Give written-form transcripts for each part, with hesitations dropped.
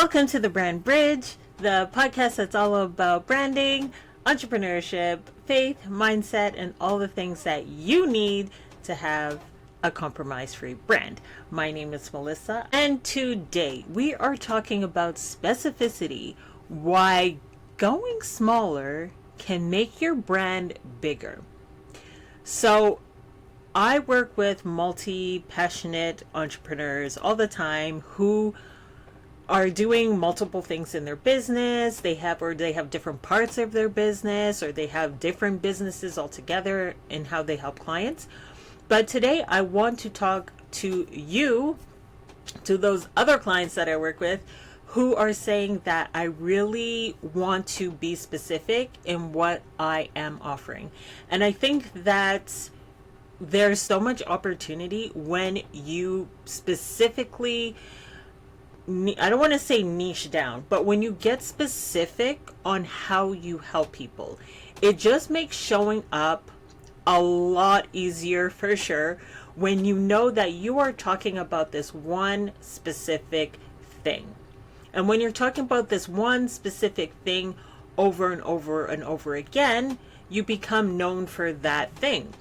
Welcome to the Brand Bridge, the podcast that's all about branding, entrepreneurship, faith, mindset, and all the things that you need to have a compromise-free brand. My name is Melissa, and today we are talking about specificity, why going smaller can make your brand bigger. So I work with multi-passionate entrepreneurs all the time who are doing multiple things in their business. They have different parts of their business, or they have different businesses altogether in how they help clients. But today I want to talk to you, to those other clients that I work with who are saying that I really want to be specific in what I am offering. And I think that there's so much opportunity when you specifically, I don't want to say niche down, but when you get specific on how you help people, it just makes showing up a lot easier for sure when you know that you are talking about this one specific thing. And when you're talking about this one specific thing over and over and over again, you become known for that thing.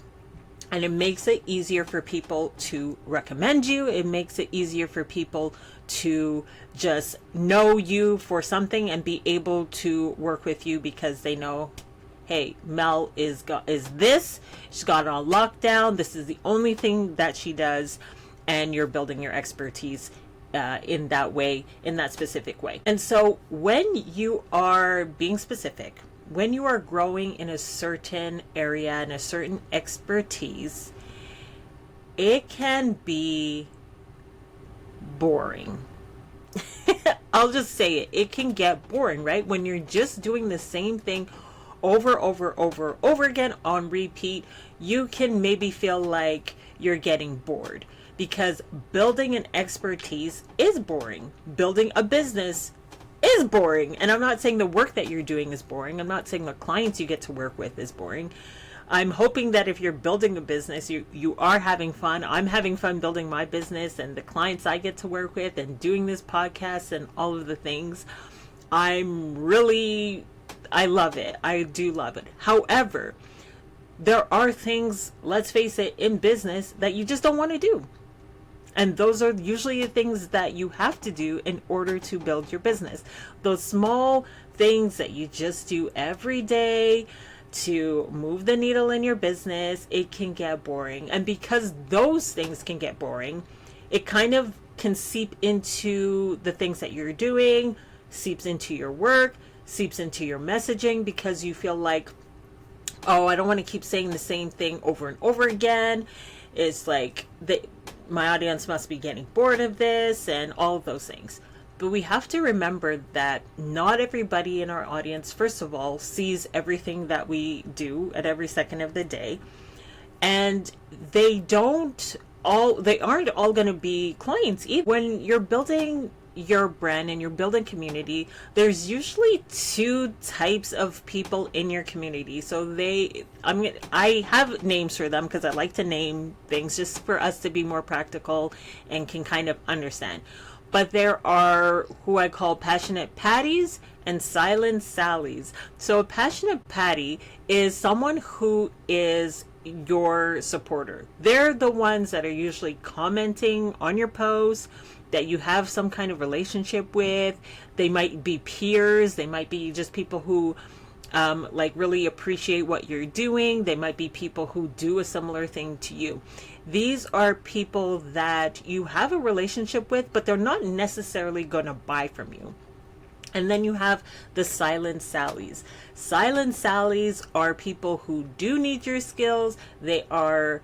And it makes it easier for people to recommend you. It makes it easier for people to just know you for something and be able to work with you because they know, hey, Mel is this. She's got it on lockdown. This is the only thing that she does. And you're building your expertise in that way, in that specific way. And so when you are being specific, when you are growing in a certain area and a certain expertise, it can be boring. I'll just say it. It can get boring, right? When you're just doing the same thing over again on repeat, you can maybe feel like you're getting bored, because building an expertise is boring. Building a business is boring. And I'm not saying the work that you're doing is boring. I'm not saying the clients you get to work with is boring. I'm hoping that if you're building a business, you are having fun. I'm having fun building my business and the clients I get to work with and doing this podcast and all of the things. I love it. I do love it. However, there are things, let's face it, in business that you just don't want to do. And those are usually the things that you have to do in order to build your business. Those small things that you just do every day to move the needle in your business, it can get boring. And because those things can get boring, it kind of can seep into the things that you're doing, seeps into your work, seeps into your messaging, because you feel like, oh, I don't want to keep saying the same thing over and over again. It's like my audience must be getting bored of this and all of those things. But we have to remember that not everybody in our audience, first of all, sees everything that we do at every second of the day. And they aren't all going to be clients either. When you're building your brand and you're building community, there's usually two types of people in your community. So I have names for them because I like to name things just for us to be more practical and can kind of understand. But there are who I call passionate Patties and silent Sallies. So a passionate Patty is someone who is your supporter. They're the ones that are usually commenting on your posts, that you have some kind of relationship with. They might be peers. They might be just people who really appreciate what you're doing. They might be people who do a similar thing to you. These are people that you have a relationship with, but they're not necessarily going to buy from you. And then you have the silent Sallies. Silent Sallies are people who do need your skills. They are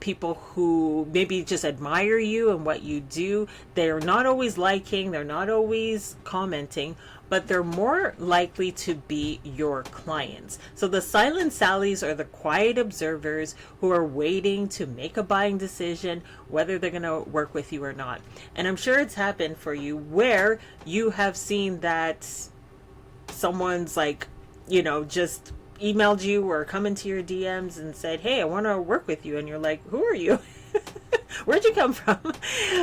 people who maybe just admire you and what you do. They're not always liking, they're not always commenting, but they're more likely to be your clients. So the silent Sallies are the quiet observers who are waiting to make a buying decision, whether they're going to work with you or not. And I'm sure it's happened for you where you have seen that someone's just emailed you or come into your DMs and said, hey, I want to work with you. And you're like, who are you? Where'd you come from?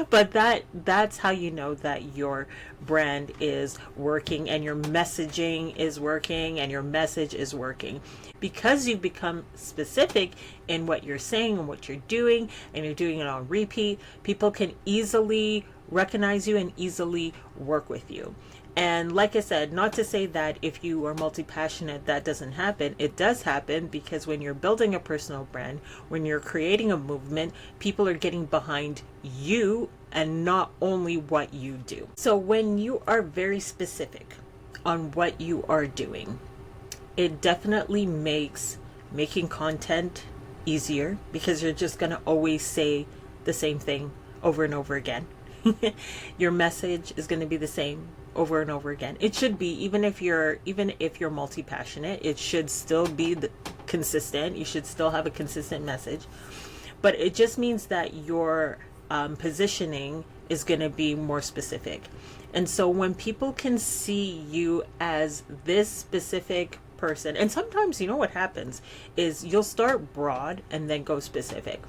But that's how you know that your brand is working and your messaging is working and your message is working. Because you become specific in what you're saying and what you're doing, and you're doing it on repeat, people can easily recognize you and easily work with you. And like I said, not to say that if you are multi-passionate, that doesn't happen. It does happen, because when you're building a personal brand, when you're creating a movement, people are getting behind you and not only what you do. So when you are very specific on what you are doing, it definitely makes making content easier, because you're just going to always say the same thing over and over again. Your message is going to be the same over and over again. It should be, even if you're multi-passionate, it should still be consistent. You should still have a consistent message, but it just means that your positioning is going to be more specific. And so when people can see you as this specific person, and sometimes, you know, what happens is you'll start broad and then go specific.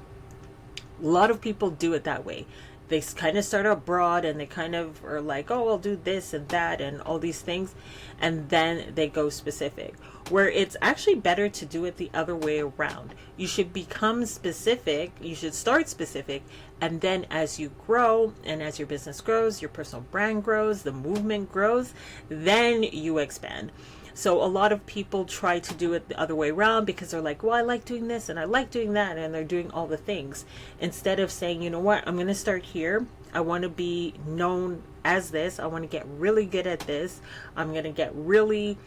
A lot of people do it that way. They kind of start out broad and they kind of are like, oh, I'll do this and that and all these things, and then they go specific, where it's actually better to do it the other way around. You should become specific, you should start specific, and then as you grow and as your business grows, your personal brand grows, the movement grows, then you expand. So a lot of people try to do it the other way around, because they're like, well, I like doing this and I like doing that, and they're doing all the things, instead of saying, you know what, I'm going to start here. I want to be known as this. I want to get really good at this. I'm going to get really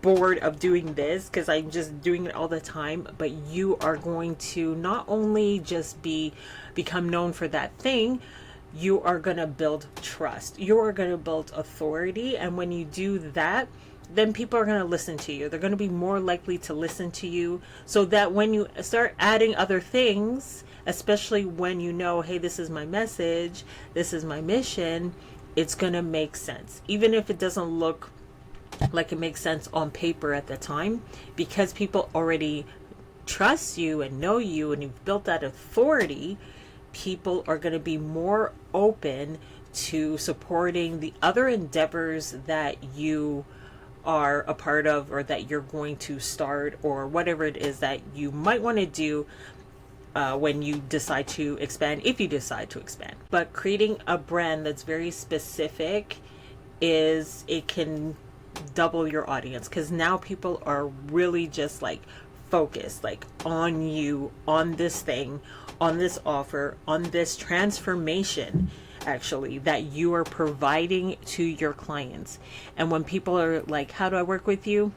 bored of doing this because I'm just doing it all the time. But you are going to not only just become known for that thing, you are going to build trust. You are going to build authority. And when you do that, then people are going to listen to you. They're going to be more likely to listen to you, so that when you start adding other things, especially when you know, hey, this is my message, this is my mission, it's going to make sense. Even if it doesn't look like it makes sense on paper at the time, because people already trust you and know you and you've built that authority, people are going to be more open to supporting the other endeavors that you are a part of, or that you're going to start, or whatever it is that you might want to do when you decide to expand, if you decide to expand. But creating a brand that's very specific it can double your audience, because now people are really just like focused, like on you, on this thing, on this offer, on this transformation actually that you are providing to your clients. And when people are like, how do I work with you?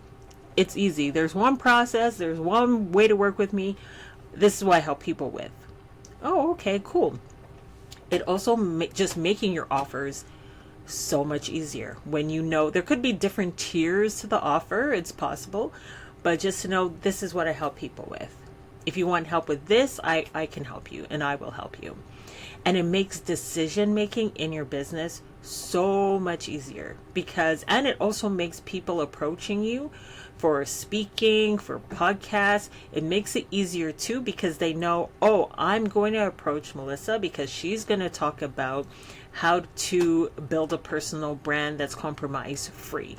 It's easy. There's one process, there's one way to work with me. This is what I help people with. Oh, okay, cool. It also just making your offers so much easier when you know there could be different tiers to the offer. It's possible, but just to know, this is what I help people with. If you want help with this, I can help you, and I will help you. And it makes decision making in your business so much easier, and it also makes people approaching you for speaking, for podcasts. It makes it easier too, because they know, oh, I'm going to approach Melissa because she's going to talk about how to build a personal brand that's compromise free.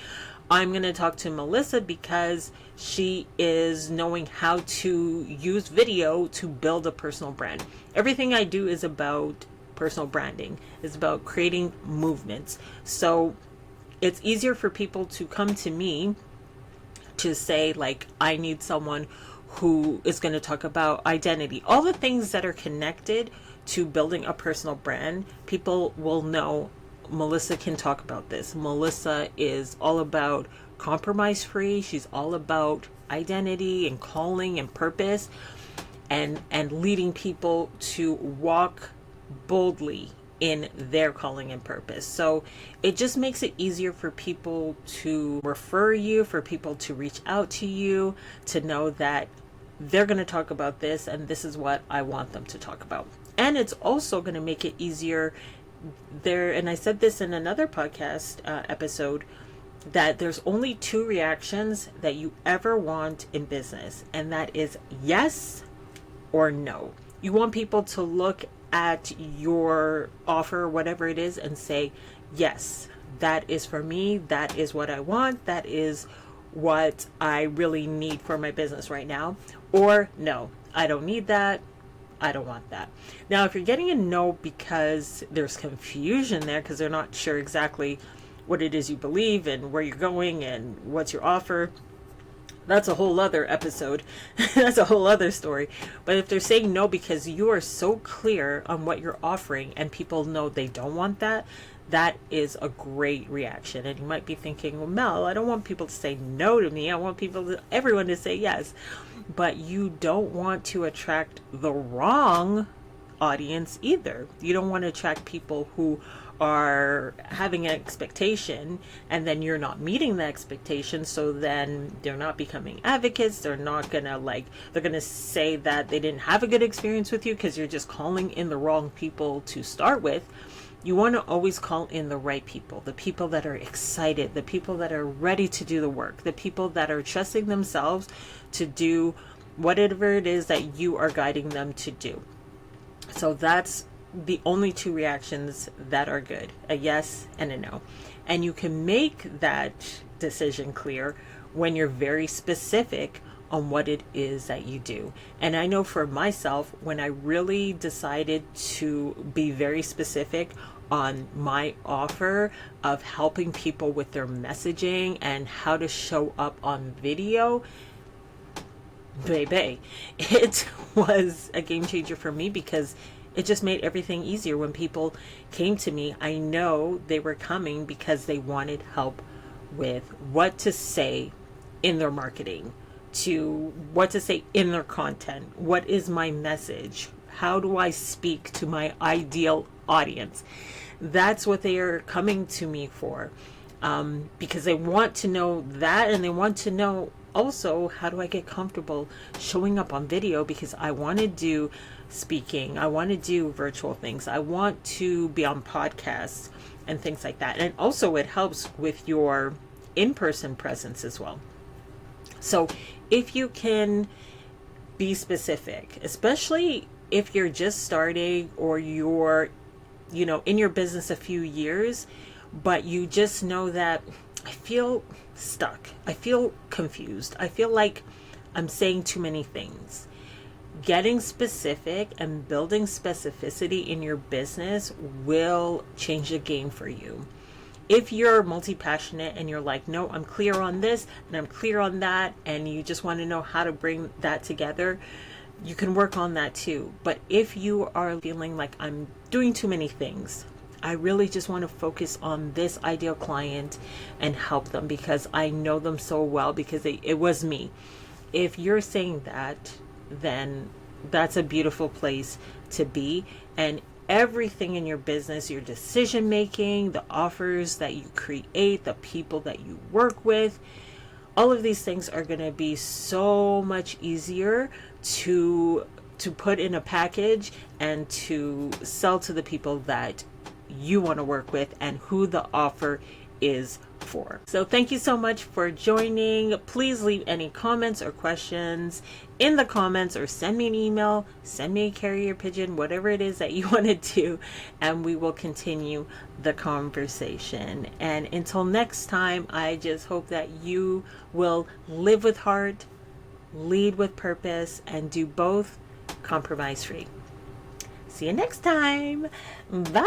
I'm going to talk to Melissa because she is knowing how to use video to build a personal brand. Everything I do is about personal branding. It's about creating movements. So it's easier for people to come to me to say, like, I need someone who is going to talk about identity. All the things that are connected to building a personal brand, people will know Melissa can talk about this. Melissa is all about compromise free. She's all about identity and calling and purpose, and leading people to walk boldly in their calling and purpose. So it just makes it easier for people to refer you, for people to reach out to you, to know that they're going to talk about this and this is what I want them to talk about. And it's also going to make it easier there, and I said this in another podcast episode, that there's only two reactions that you ever want in business, and that is yes or no. You want people to look at your offer, whatever it is, and say, yes, that is for me. That is what I want. That is what I really need for my business right now. Or no, I don't need that. I don't want that. Now, if you're getting a no because there's confusion there, because they're not sure exactly what it is you believe and where you're going and what's your offer, that's a whole other episode. That's a whole other story. But if they're saying no because you are so clear on what you're offering and people know they don't want that, that is a great reaction. And you might be thinking, well, Mel, I don't want people to say no to me. I want everyone to say yes. But you don't want to attract the wrong audience either. You don't want to attract people who are having an expectation and then you're not meeting the expectation, so then they're not becoming advocates. They're gonna say that they didn't have a good experience with you because you're just calling in the wrong people to start with. You want to always call in the right people, the people that are excited, the people that are ready to do the work, the people that are trusting themselves to do whatever it is that you are guiding them to do. So that's the only two reactions that are good, a yes and a no. And you can make that decision clear when you're very specific on what it is that you do. And I know for myself, when I really decided to be very specific on my offer of helping people with their messaging and how to show up on video, baby, it was a game changer for me because it just made everything easier. When people came to me, I know they were coming because they wanted help with what to say in their marketing, to what to say in their content. What is my message? How do I speak to my ideal audience? That's what they are coming to me for, because they want to know that, and they want to know also, how do I get comfortable showing up on video, because I want to do speaking, I want to do virtual things, I want to be on podcasts and things like that. And also it helps with your in-person presence as well. So if you can be specific, especially if you're just starting or you're, in your business a few years, but you just know that I feel stuck, I feel confused, I feel like I'm saying too many things. Getting specific and building specificity in your business will change the game for you. If you're multi-passionate and you're like, no, I'm clear on this and I'm clear on that, and you just want to know how to bring that together, you can work on that too. But if you are feeling like I'm doing too many things, I really just want to focus on this ideal client and help them because I know them so well, because it was me. If you're saying that, then that's a beautiful place to be. And everything in your business, your decision making, the offers that you create, the people that you work with, all of these things are going to be so much easier to put in a package and to sell to the people that you want to work with and who the offer is for. So thank you so much for joining. Please leave any comments or questions in the comments, or send me an email, send me a carrier pigeon, whatever it is that you want to do, and we will continue the conversation. And until next time, I just hope that you will live with heart, lead with purpose, and do both compromise free. See you next time. Bye.